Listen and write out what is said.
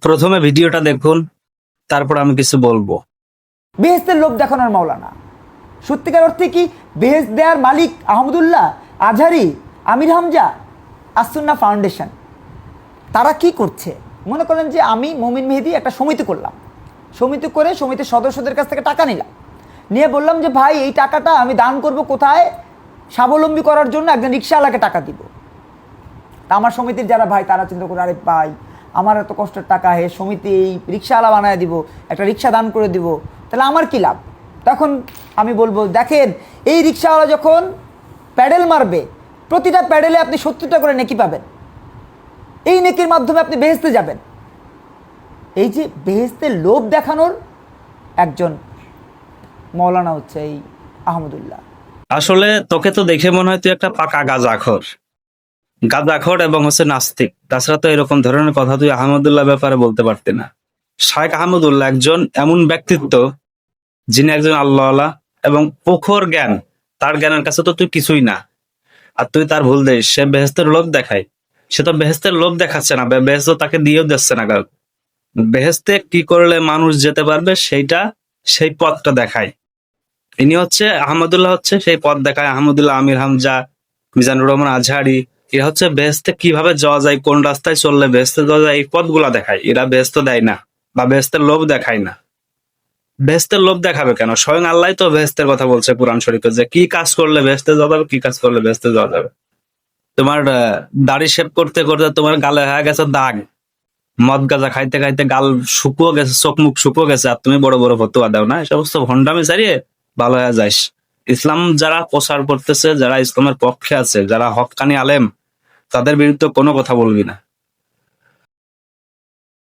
প্রথমে ভিডিওটা দেখুন, তারপর আমি কিছু বলবো। বেহেশতের লোভ দেখানোর মাওলানা সত্যিকার অর্থে কি বেহেশত দেওয়ার মালিক আহমদুল্লাহ আজহারি, আমির হামজা, আসুন্না ফাউন্ডেশন? তারা কি করছে? মনে করেন যে আমি মমিন মেহেদি একটা সমিতি করলাম, সমিতি করে সমিতির সদস্যদের কাছ থেকে টাকা নিলাম, নিয়ে বললাম যে ভাই এই টাকাটা আমি দান করব কোথায়? স্বাবলম্বী করার জন্য একজন রিক্সাওয়ালাকে টাকা দিব। তা আমার সমিতির যারা ভাই তারা চিন্তা করে, আরে ভাই আমার এত কষ্টের টাকা, হে সমিতি এই রিক্সাওয়ালা বানায় দিব, একটা রিক্সা দান করে দিব, তাহলে আমার কি লাভ? তখন আমি বলবো, দেখেন এই রিক্সাওয়ালা যখন প্যাডেল মারবে, প্রতিটা প্যাডেলে আপনি 70টা করে নেকি পাবেন। এই নেকির মাধ্যমে আপনি বেহেশতে যাবেন। এই যে বেহেশতের লোভ দেখানোর একজন মৌলানা হচ্ছে এই আহমদুল্লাহ। আসলে তোকে তো দেখে মনে হয় তুই একটা পাকা গাঁজাখোর এবং হচ্ছে নাস্তিক। তাছাড়া তো এরকম ধরনের কথা তুই আহমদুল্লাহ ব্যাপারে বলতে পারতি না। শাইখ আহমদুল্লাহ একজন এমন ব্যক্তিত্ব, যিনি একজন আল্লাহওয়ালা এবং প্রখর জ্ঞান। তার জ্ঞানের কাছে তো তুই কিছুই না, আর তুই তার ভুল দেশ। সে বেহেশতের লোভ দেখায়, সে তো বেহেশতের লোভ দেখাচ্ছে না, বেহেশত তাকে দিয়েও দিচ্ছে না। বেহেশতে কি করলে মানুষ যেতে পারবে সেই পথটা দেখায়। ইনি হচ্ছে আহমদুল্লাহ, হচ্ছে সেই পথ দেখায়। আহমদুল্লাহ, আমির হামজা, মিজানুর রহমান আজহারি, এরা হচ্ছে বেহেশতে কিভাবে যাওয়া যায়, কোন রাস্তায় চললে বেহেশতে যাওয়া যায়, এই পথগুলা দেখায়। এরা বেহেশত দেয় না বা বেহেশতের লোভ দেখায় না। বেহেশতের লোভ দেখাবে কেন? স্বয়ং আল্লাহ তো বেহেশতের কথা বলছে কোরআন শরীফে, যে কি কাজ করলে বেহেশতে যাওয়া যাবে, কি কাজ করলে বেহেশতে যাওয়া যাবে। তোমার দাড়ি শেভ করতে করতে তোমার গালে হয়ে গেছে দাগ, মদ গাঁজা খাইতে খাইতে গাল শুকিয়ে গেছে, চোখ মুখ শুকিয়ে গেছে, আর তুমি বড় বড় ফতোয়া দাও না। এই সমস্ত ভণ্ডামি ছাড়িয়ে ভালো হয়ে যাইস। ইসলাম যারা প্রচার করতেছে, যারা ইসলামের পক্ষে আছে, যারা হক্কানি আলেম, তাদের বিরুদ্ধে কোনো কথা বলবি না।